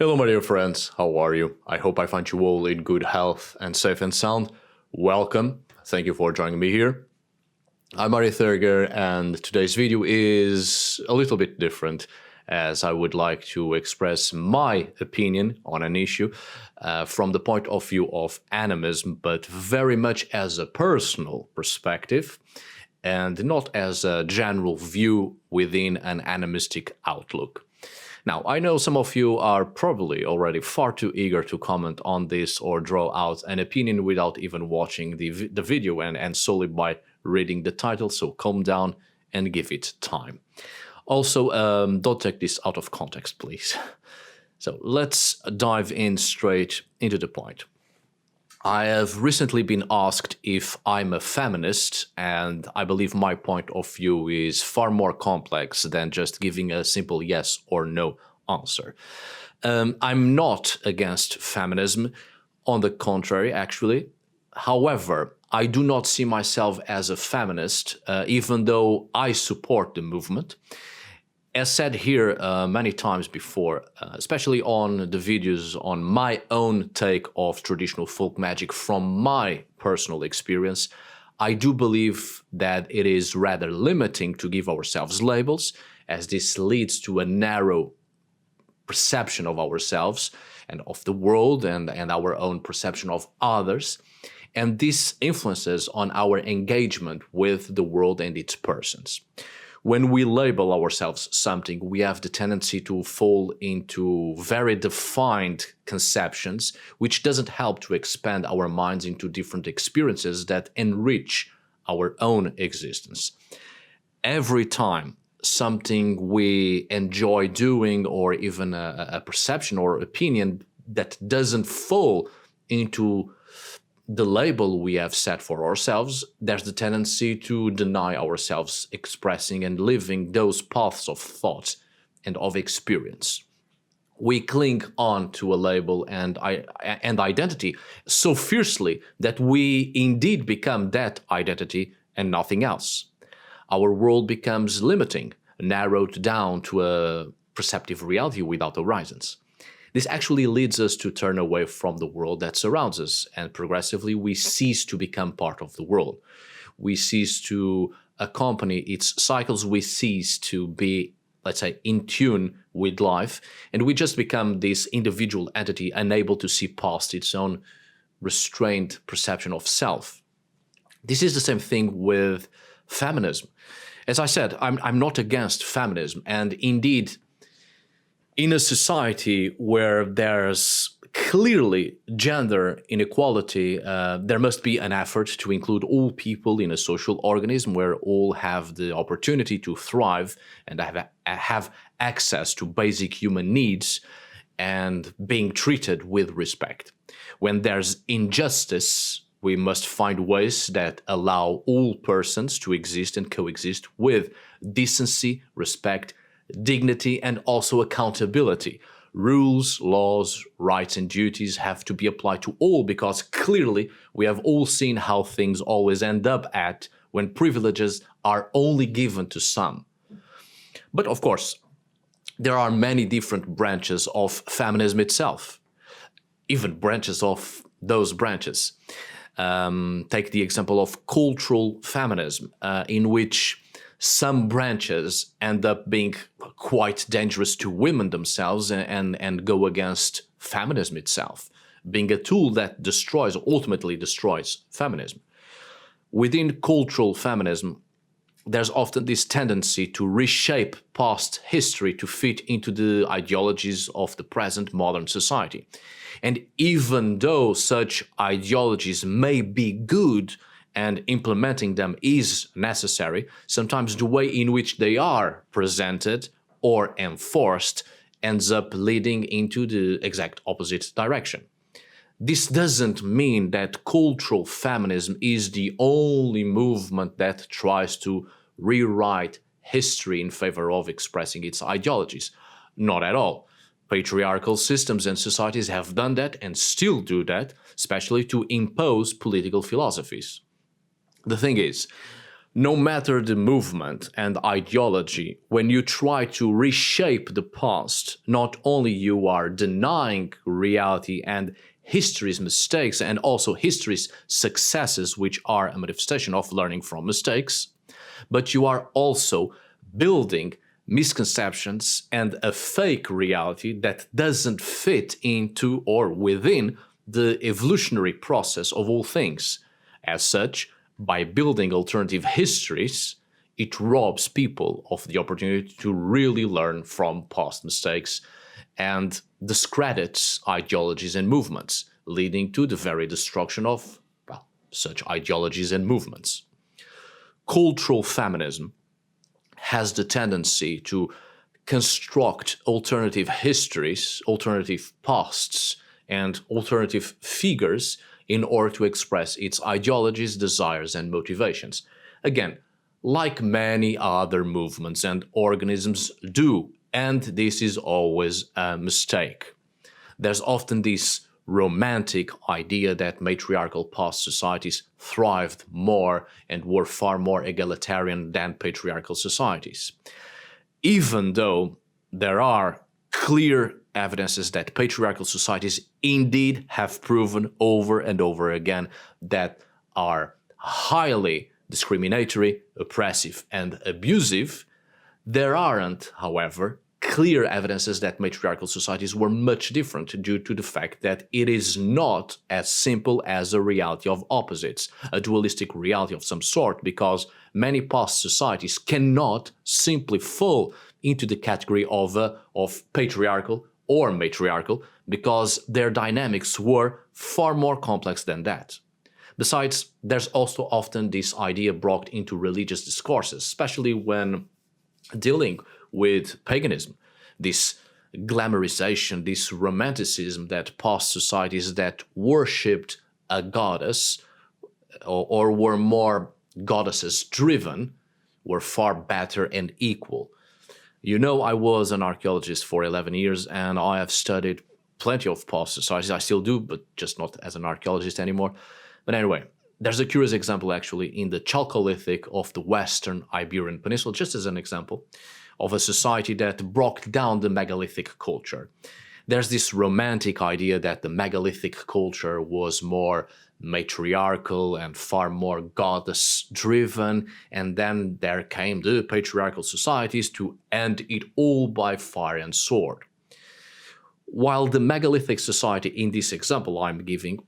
Hello, my dear friends. How are you? I hope I find you all in good health and safe and sound. Welcome. Thank you for joining me here. I'm Ari Thurger, and today's video is a little bit different, as I would like to express my opinion on an issue from the point of view of animism, but very much as a personal perspective and not as a general view within an animistic outlook. Now, I know some of you are probably already far too eager to comment on this or draw out an opinion without even watching the video and solely by reading the title, so calm down and give it time. Also, don't take this out of context, please. So let's dive in straight into the point. I have recently been asked if I'm a feminist, and I believe my point of view is far more complex than just giving a simple yes or no answer. I'm not against feminism, on the contrary, actually. However, I do not see myself as a feminist, even though I support the movement. As said here many times before, especially on the videos on my own take of traditional folk magic from my personal experience, I do believe that it is rather limiting to give ourselves labels, as this leads to a narrow perception of ourselves and of the world and our own perception of others. And this influences on our engagement with the world and its persons. When we label ourselves something, we have the tendency to fall into very defined conceptions, which doesn't help to expand our minds into different experiences that enrich our own existence. Every time something we enjoy doing, or even a perception or opinion that doesn't fall into the label we have set for ourselves, there's the tendency to deny ourselves expressing and living those paths of thought and of experience. We cling on to a label and identity so fiercely that we indeed become that identity and nothing else. Our world becomes limiting, narrowed down to a perceptive reality without horizons. This actually leads us to turn away from the world that surrounds us, and progressively we cease to become part of the world. We cease to accompany its cycles, we cease to be, let's say, in tune with life, and we just become this individual entity unable to see past its own restrained perception of self. This is the same thing with feminism. As I said, I'm not against feminism, and indeed, in a society where there's clearly gender inequality, there must be an effort to include all people in a social organism where all have the opportunity to thrive and have access to basic human needs and being treated with respect. When there's injustice, we must find ways that allow all persons to exist and coexist with decency, respect, dignity, and also accountability. Rules, laws, rights, and duties have to be applied to all, because clearly we have all seen how things always end up at when privileges are only given to some. But of course, there are many different branches of feminism itself, even branches of those branches. Take the example of cultural feminism, in which some branches end up being quite dangerous to women themselves and go against feminism itself, being a tool that ultimately destroys feminism. Within cultural feminism, there's often this tendency to reshape past history to fit into the ideologies of the present modern society. And even though such ideologies may be good, and implementing them is necessary, sometimes the way in which they are presented or enforced ends up leading into the exact opposite direction. This doesn't mean that cultural feminism is the only movement that tries to rewrite history in favor of expressing its ideologies. Not at all. Patriarchal systems and societies have done that and still do that, especially to impose political philosophies. The thing is, No matter the movement and ideology, when you try to reshape the past, not only you are denying reality and history's mistakes and also history's successes, which are a manifestation of learning from mistakes, but you are also building misconceptions and a fake reality that doesn't fit into or within the evolutionary process of all things. As such, by building alternative histories, it robs people of the opportunity to really learn from past mistakes and discredits ideologies and movements, leading to the very destruction of, well, such ideologies and movements. Cultural feminism has the tendency to construct alternative histories, alternative pasts, and alternative figures in order to express its ideologies, desires, and motivations. Again, like many other movements and organisms do, and this is always a mistake. There's often this romantic idea that matriarchal past societies thrived more and were far more egalitarian than patriarchal societies. Even though there are clear evidences that patriarchal societies indeed have proven over and over again that are highly discriminatory, oppressive, and abusive, there aren't, however, clear evidences that matriarchal societies were much different due to the fact that it is not as simple as a reality of opposites, a dualistic reality of some sort, because many past societies cannot simply fall into the category of patriarchal or matriarchal, because their dynamics were far more complex than that. Besides, there's also often this idea brought into religious discourses, especially when dealing with paganism, this glamorization, this romanticism that past societies that worshipped a goddess or were more goddesses driven were far better and equal. You know, I was an archaeologist for 11 years and I have studied plenty of past societies. I still do, but just not as an archaeologist anymore. But anyway, there's a curious example actually in the Chalcolithic of the Western Iberian Peninsula, just as an example of a society that broke down the megalithic culture. There's this romantic idea that the megalithic culture was more matriarchal and far more goddess-driven, and then there came the patriarchal societies to end it all by fire and sword. While the megalithic society in this example I'm giving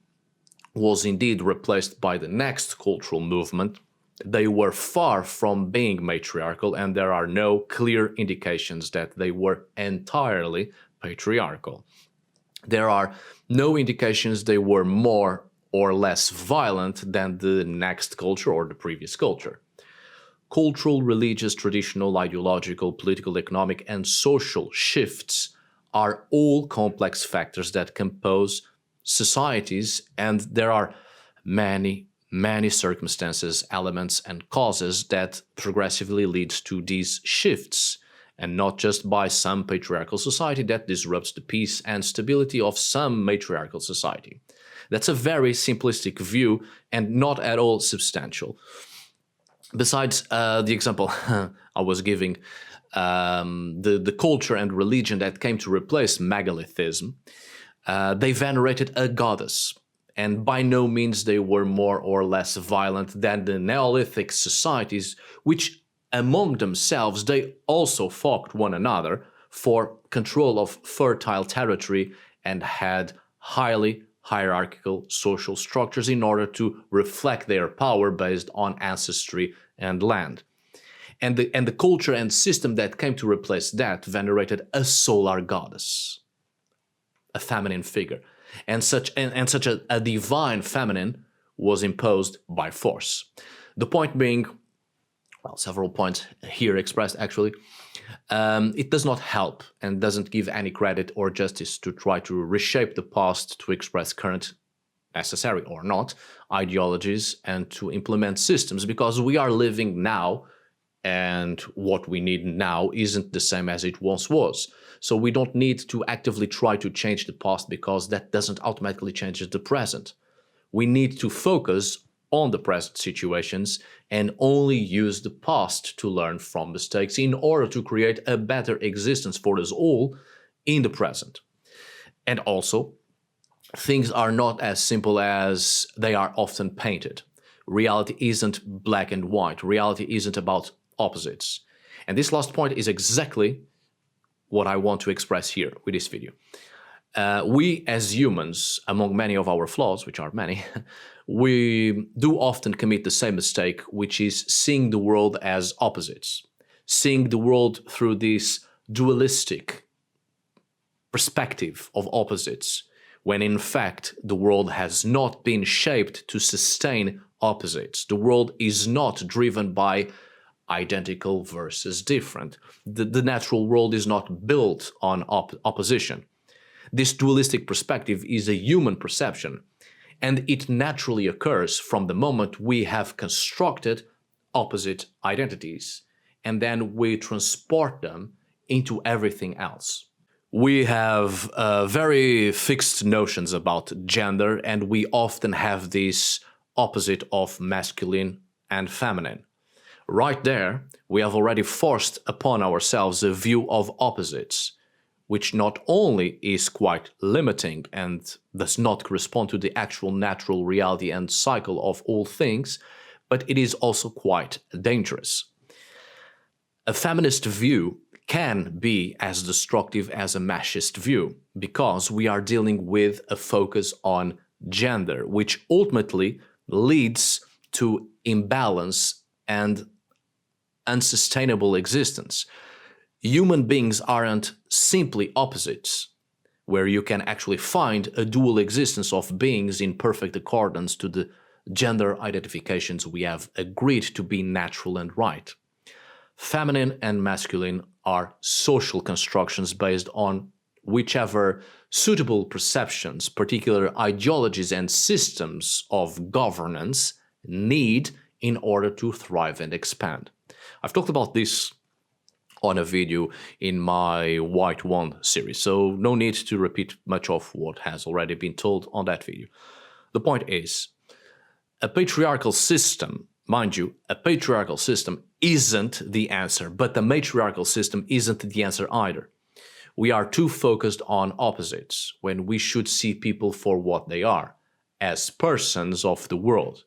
was indeed replaced by the next cultural movement, they were far from being matriarchal, and there are no clear indications that they were entirely patriarchal. There are no indications they were more or less violent than the next culture or the previous culture. Cultural, religious, traditional, ideological, political, economic, and social shifts are all complex factors that compose societies, and there are many circumstances, elements, and causes that progressively lead to these shifts, and not just by some patriarchal society that disrupts the peace and stability of some matriarchal society. That's a very simplistic view and not at all substantial. Besides the example I was giving, the culture and religion that came to replace megalithism, they venerated a goddess, and by no means they were more or less violent than the Neolithic societies, which among themselves they also fought one another for control of fertile territory and had highly hierarchical social structures in order to reflect their power based on ancestry and land. And the culture and system that came to replace that venerated a solar goddess, a feminine figure, and such a divine feminine was imposed by force. The point being, well, several points here expressed actually, it does not help and doesn't give any credit or justice to try to reshape the past to express current, necessary or not, ideologies and to implement systems, because we are living now and what we need now isn't the same as it once was. So we don't need to actively try to change the past, because that doesn't automatically change the present. We need to focus on the present situations and only use the past to learn from mistakes in order to create a better existence for us all in the present. And also, things are not as simple as they are often painted. Reality isn't black and white. Reality isn't about opposites. And this last point is exactly what I want to express here with this video. We as humans, among many of our flaws, which are many, we do often commit the same mistake, which is seeing the world as opposites, seeing the world through this dualistic perspective of opposites, when in fact the world has not been shaped to sustain opposites. The world is not driven by identical versus different. The natural world is not built on opposition. This dualistic perspective is a human perception, and it naturally occurs from the moment we have constructed opposite identities, and then we transport them into everything else. We have very fixed notions about gender, and we often have this opposite of masculine and feminine. Right there, we have already forced upon ourselves a view of opposites, which not only is quite limiting and does not correspond to the actual natural reality and cycle of all things, but it is also quite dangerous. A feminist view can be as destructive as a machist view, because we are dealing with a focus on gender, which ultimately leads to imbalance and unsustainable existence. Human beings aren't simply opposites, where you can actually find a dual existence of beings in perfect accordance to the gender identifications we have agreed to be natural and right. Feminine and masculine are social constructions based on whichever suitable perceptions, particular ideologies and systems of governance need in order to thrive and expand. I've talked about this on a video in my White One series, so no need to repeat much of what has already been told on that video. The point is, a patriarchal system, mind you, a patriarchal system isn't the answer, but the matriarchal system isn't the answer either. We are too focused on opposites when we should see people for what they are, as persons of the world.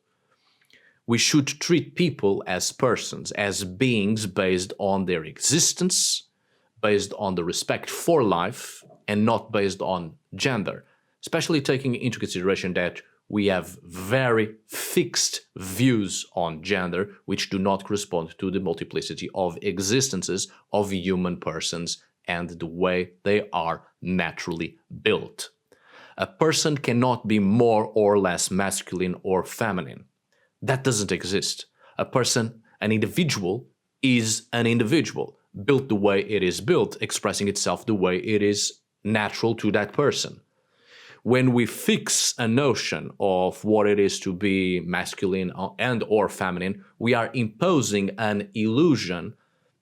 We should treat people as persons, as beings based on their existence, based on the respect for life, and not based on gender, especially taking into consideration that we have very fixed views on gender, which do not correspond to the multiplicity of existences of human persons and the way they are naturally built. A person cannot be more or less masculine or feminine. That doesn't exist. A person, an individual, is an individual, built the way it is built, expressing itself the way it is natural to that person. When we fix a notion of what it is to be masculine and or feminine, we are imposing an illusion,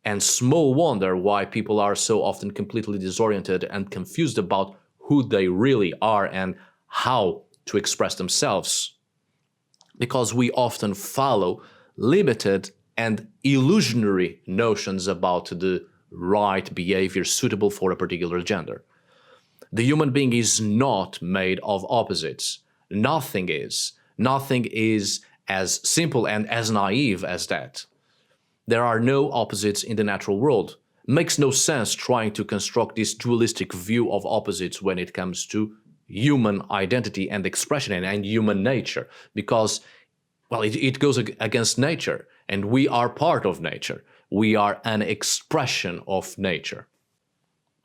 and small wonder why people are so often completely disoriented and confused about who they really are and how to express themselves. Because we often follow limited and illusionary notions about the right behavior suitable for a particular gender. The human being is not made of opposites. Nothing is. Nothing is as simple and as naive as that. There are no opposites in the natural world. It makes no sense trying to construct this dualistic view of opposites when it comes to human identity and expression and human nature, because, well, it goes against nature, and we are part of nature. We are an expression of nature.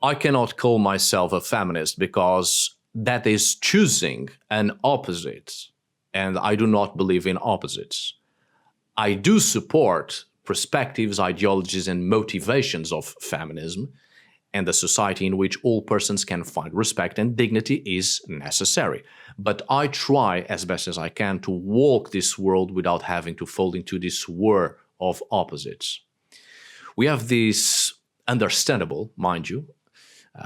I cannot call myself a feminist because that is choosing an opposite, and I do not believe in opposites. I do support perspectives, ideologies, and motivations of feminism, and a society in which all persons can find respect and dignity is necessary. But I try as best as I can to walk this world without having to fall into this war of opposites. We have this understandable, mind you,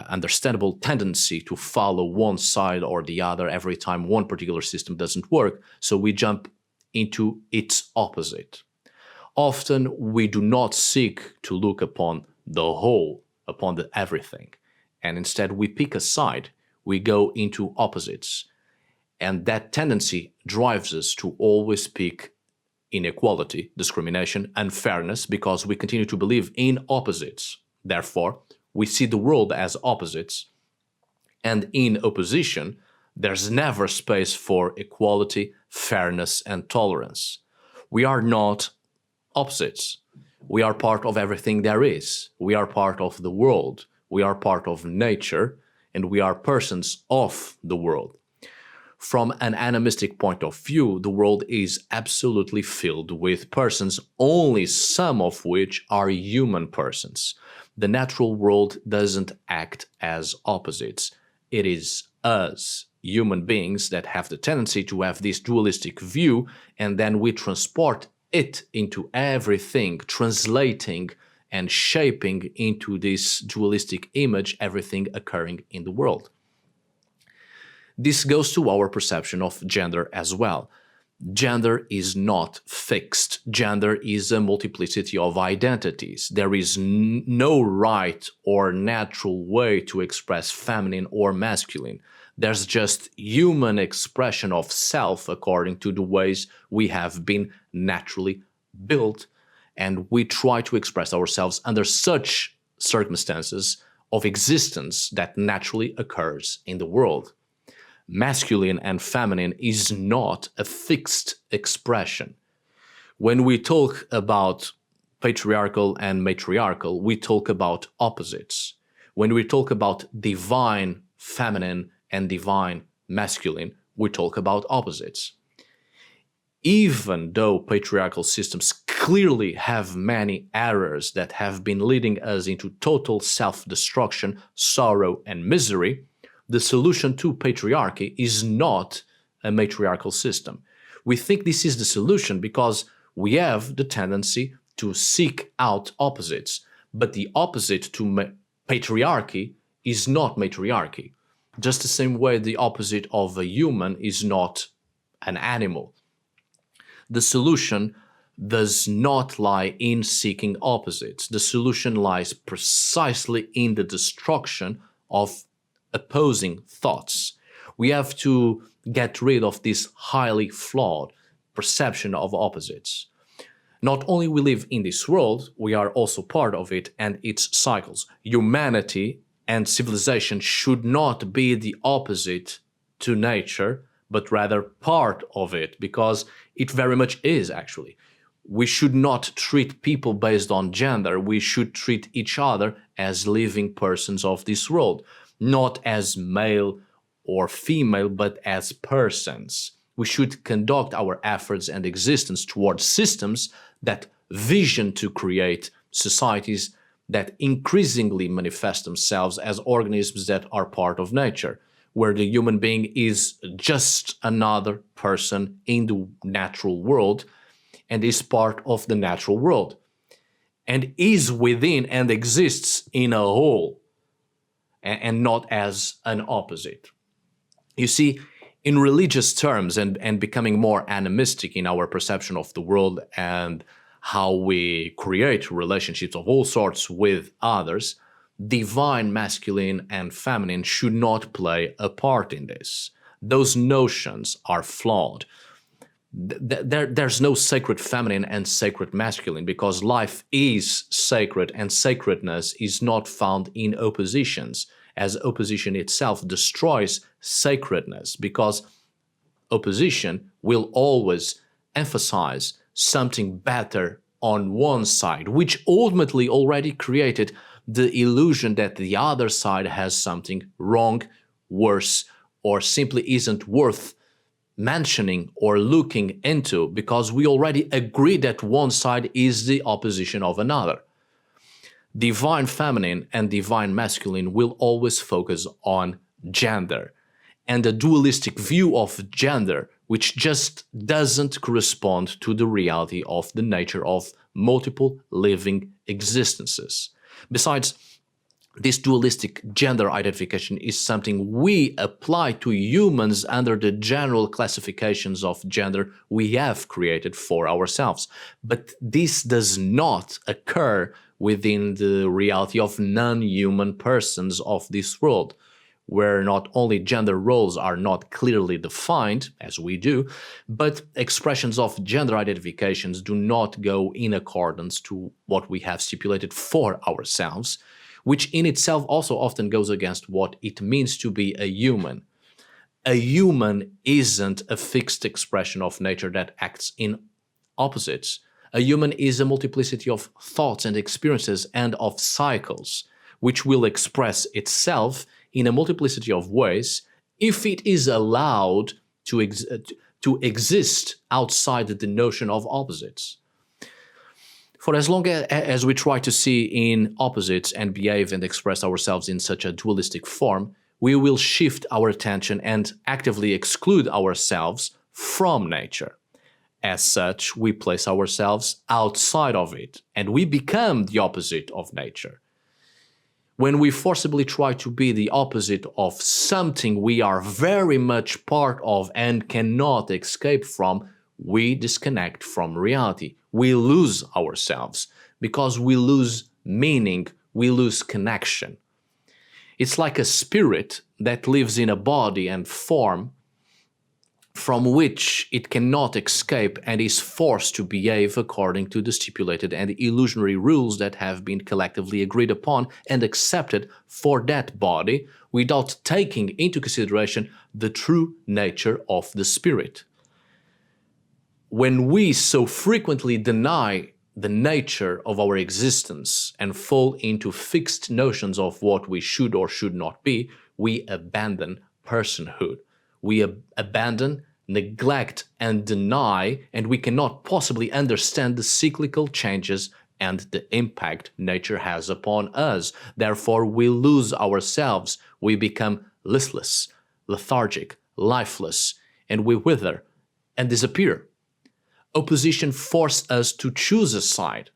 understandable tendency to follow one side or the other every time one particular system doesn't work, so we jump into its opposite. Often we do not seek to look upon the whole, upon the everything, and instead we pick a side, we go into opposites. And that tendency drives us to always pick inequality, discrimination, unfairness, because we continue to believe in opposites. Therefore, we see the world as opposites, and in opposition, there's never space for equality, fairness, and tolerance. We are not opposites. We are part of everything there is. We are part of the world. We are part of nature, and we are persons of the world. From an animistic point of view, the world is absolutely filled with persons, only some of which are human persons. The natural world doesn't act as opposites. It is us, human beings, that have the tendency to have this dualistic view, and then we transport it into everything, translating and shaping into this dualistic image everything occurring in the world. This goes to our perception of gender as well. Gender is not fixed. Gender is a multiplicity of identities. There is no right or natural way to express feminine or masculine. There's just human expression of self according to the ways we have been naturally built, and we try to express ourselves under such circumstances of existence that naturally occurs in the world. Masculine and feminine is not a fixed expression. When we talk about patriarchal and matriarchal, we talk about opposites. When we talk about divine feminine and divine masculine, we talk about opposites. Even though patriarchal systems clearly have many errors that have been leading us into total self-destruction, sorrow, and misery, the solution to patriarchy is not a matriarchal system. We think this is the solution because we have the tendency to seek out opposites, but the opposite to patriarchy is not matriarchy. Just the same way the opposite of a human is not an animal. The solution does not lie in seeking opposites. The solution lies precisely in the destruction of opposing thoughts. We have to get rid of this highly flawed perception of opposites. Not only we live in this world, we are also part of it and its cycles. Humanity and civilization should not be the opposite to nature, but rather part of it, because it very much is actually. We should not treat people based on gender. We should treat each other as living persons of this world, not as male or female, but as persons. We should conduct our efforts and existence towards systems that vision to create societies that increasingly manifest themselves as organisms that are part of nature, where the human being is just another person in the natural world and is part of the natural world and is within and exists in a whole and not as an opposite. You see, in religious terms and becoming more animistic in our perception of the world and how we create relationships of all sorts with others, divine masculine and feminine should not play a part in this. Those notions are flawed. There's no sacred feminine and sacred masculine, because life is sacred and sacredness is not found in oppositions, as opposition itself destroys sacredness, because opposition will always emphasize something better on one side, which ultimately already created the illusion that the other side has something wrong, worse, or simply isn't worth mentioning or looking into, because we already agree that one side is the opposition of another. Divine feminine and divine masculine will always focus on gender and a dualistic view of gender, which just doesn't correspond to the reality of the nature of multiple living existences. Besides, This dualistic gender identification is something we apply to humans under the general classifications of gender we have created for ourselves. But this does not occur within the reality of non-human persons of this world, where not only gender roles are not clearly defined, as we do, but expressions of gender identifications do not go in accordance to what we have stipulated for ourselves, which in itself also often goes against what it means to be a human. A human isn't a fixed expression of nature that acts in opposites. A human is a multiplicity of thoughts and experiences and of cycles, which will express itself in a multiplicity of ways if it is allowed to exist outside the notion of opposites. For as long as we try to see in opposites and behave and express ourselves in such a dualistic form, we will shift our attention and actively exclude ourselves from nature. As such, we place ourselves outside of it, and we become the opposite of nature. When we forcibly try to be the opposite of something we are very much part of and cannot escape from, we disconnect from reality. We lose ourselves because we lose meaning, we lose connection. It's like a spirit that lives in a body and form from which it cannot escape and is forced to behave according to the stipulated and illusionary rules that have been collectively agreed upon and accepted for that body without taking into consideration the true nature of the spirit. When we so frequently deny the nature of our existence and fall into fixed notions of what we should or should not be, we abandon personhood. We abandon, neglect, and deny, and we cannot possibly understand the cyclical changes and the impact nature has upon us. Therefore, we lose ourselves. We become listless, lethargic, lifeless, and we wither and disappear. Opposition forces us to choose a side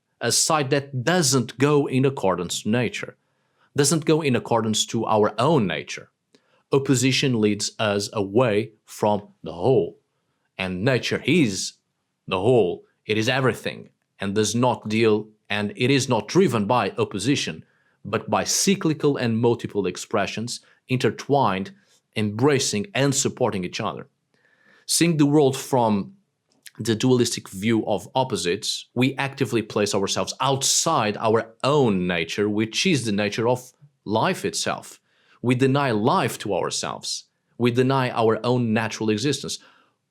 that doesn't go in accordance to nature, doesn't go in accordance to our own nature. Opposition leads us away from the whole, and nature is the whole. It is everything, and does not deal, and it is not driven by opposition, but by cyclical and multiple expressions intertwined, embracing and supporting each other. Seeing the world from the dualistic view of opposites, we actively place ourselves outside our own nature, which is the nature of life itself. We deny life to ourselves. We deny our own natural existence.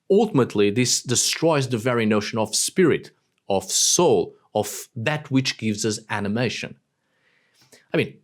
Ultimately, this destroys the very notion of spirit, of soul, of that which gives us animation. I mean,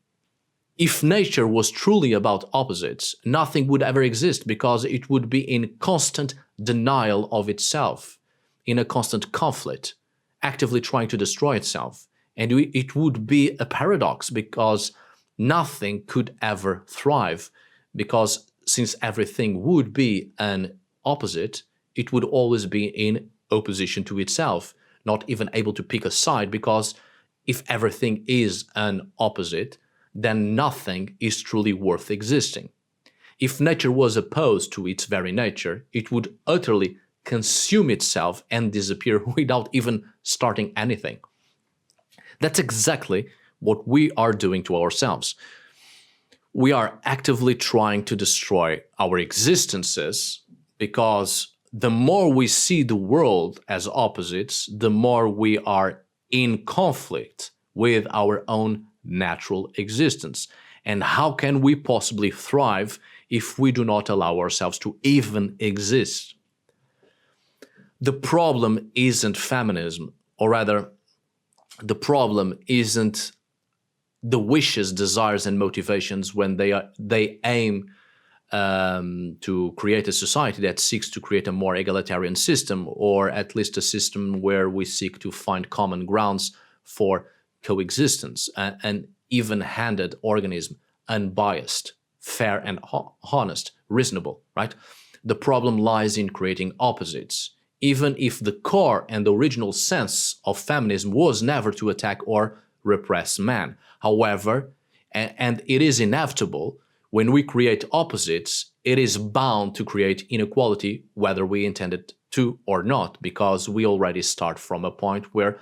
if nature was truly about opposites, nothing would ever exist because it would be in constant denial of itself, in a constant conflict, actively trying to destroy itself. And it would be a paradox because nothing could ever thrive, because since everything would be an opposite, it would always be in opposition to itself, not even able to pick a side, because if everything is an opposite, then nothing is truly worth existing. If nature was opposed to its very nature, it would utterly consume itself and disappear without even starting anything. That's exactly what we are doing to ourselves. We are actively trying to destroy our existences because the more we see the world as opposites, the more we are in conflict with our own natural existence. And how can we possibly thrive if we do not allow ourselves to even exist? The problem isn't feminism, or rather, the problem isn't the wishes, desires, and motivations when they aim to create a society that seeks to create a more egalitarian system, or at least a system where we seek to find common grounds for coexistence, an even-handed organism, unbiased, fair and honest, reasonable, right? The problem lies in creating opposites, even if the core and original sense of feminism was never to attack or repress man. However, And it is inevitable. When we create opposites, it is bound to create inequality, whether we intend it to or not, because we already start from a point where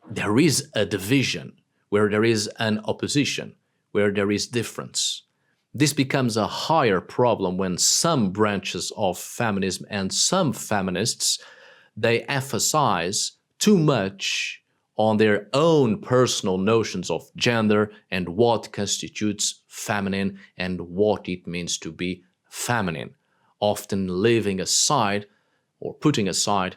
there is a division, where there is an opposition, where there is difference. This becomes a higher problem when some branches of feminism and some feminists, they emphasize too much on their own personal notions of gender and what constitutes feminine and what it means to be feminine, often leaving aside or putting aside,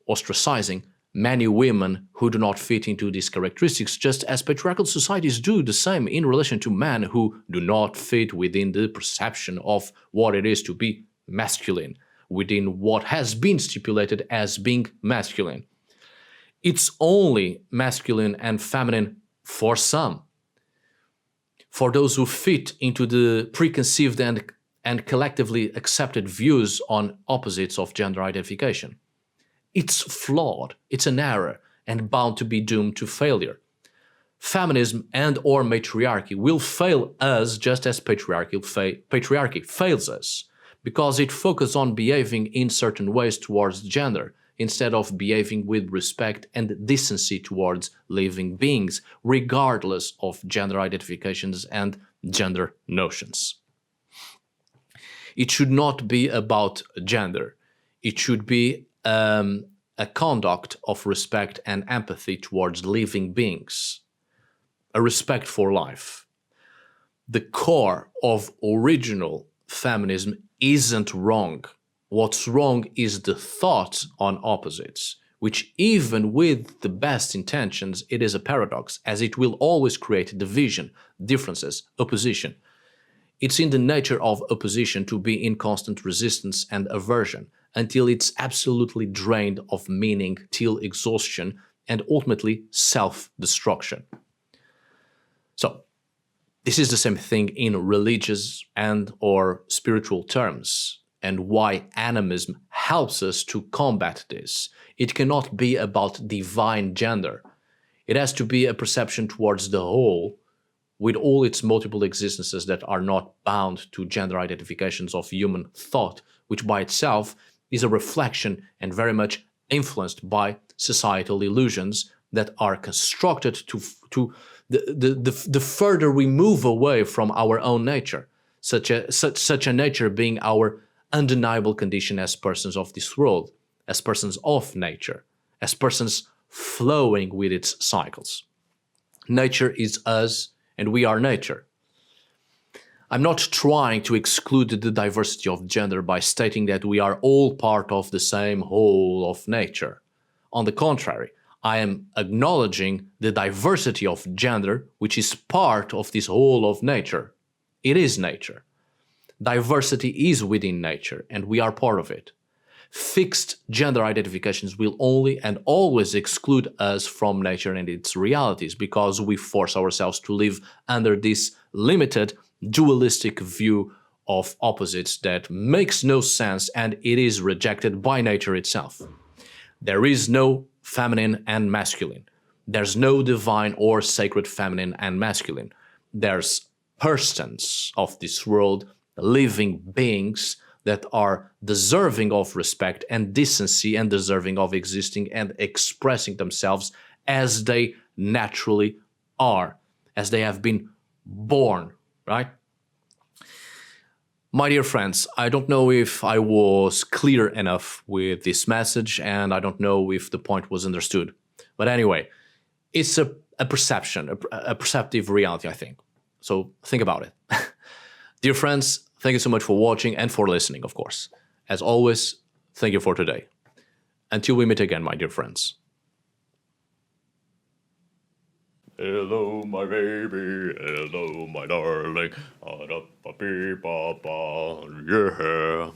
ostracizing many women who do not fit into these characteristics, just as patriarchal societies do the same in relation to men who do not fit within the perception of what it is to be masculine, within what has been stipulated as being masculine. It's only masculine and feminine for some, for those who fit into the preconceived and collectively accepted views on opposites of gender identification. It's flawed, it's an error, and bound to be doomed to failure. Feminism and or matriarchy will fail us just as patriarchy fails us, because it focuses on behaving in certain ways towards gender, instead of behaving with respect and decency towards living beings, regardless of gender identifications and gender notions. It should not be about gender. It should be a conduct of respect and empathy towards living beings, a respect for life. The core of original feminism isn't wrong. What's wrong is the thought on opposites, which even with the best intentions, it is a paradox, as it will always create division, differences, opposition. It's in the nature of opposition to be in constant resistance and aversion, until it's absolutely drained of meaning till exhaustion and ultimately self-destruction. So, this is the same thing in religious and or spiritual terms, and why animism helps us to combat this. It cannot be about divine gender. It has to be a perception towards the whole, with all its multiple existences that are not bound to gender identifications of human thought, which by itself is a reflection and very much influenced by societal illusions that are constructed to the further we move away from our own nature, such a nature being our undeniable condition as persons of this world, as persons of nature, as persons flowing with its cycles. Nature is us, and we are nature. I'm not trying to exclude the diversity of gender by stating that we are all part of the same whole of nature. On the contrary, I am acknowledging the diversity of gender, which is part of this whole of nature. It is nature. Diversity is within nature, and we are part of it. Fixed gender identifications will only and always exclude us from nature and its realities, because we force ourselves to live under this limited, dualistic view of opposites that makes no sense, and it is rejected by nature itself. There is no feminine and masculine. There's no divine or sacred feminine and masculine. There's persons of this world, living beings that are deserving of respect and decency and deserving of existing and expressing themselves as they naturally are, as they have been born, right? My dear friends, I don't know if I was clear enough with this message, and I don't know if the point was understood. But anyway, it's a perception, a perceptive reality, I think. So think about it. Dear friends, thank you so much for watching and for listening, of course. As always, thank you for today. Until we meet again, my dear friends. Hello, my baby. Hello, my darling. Yeah.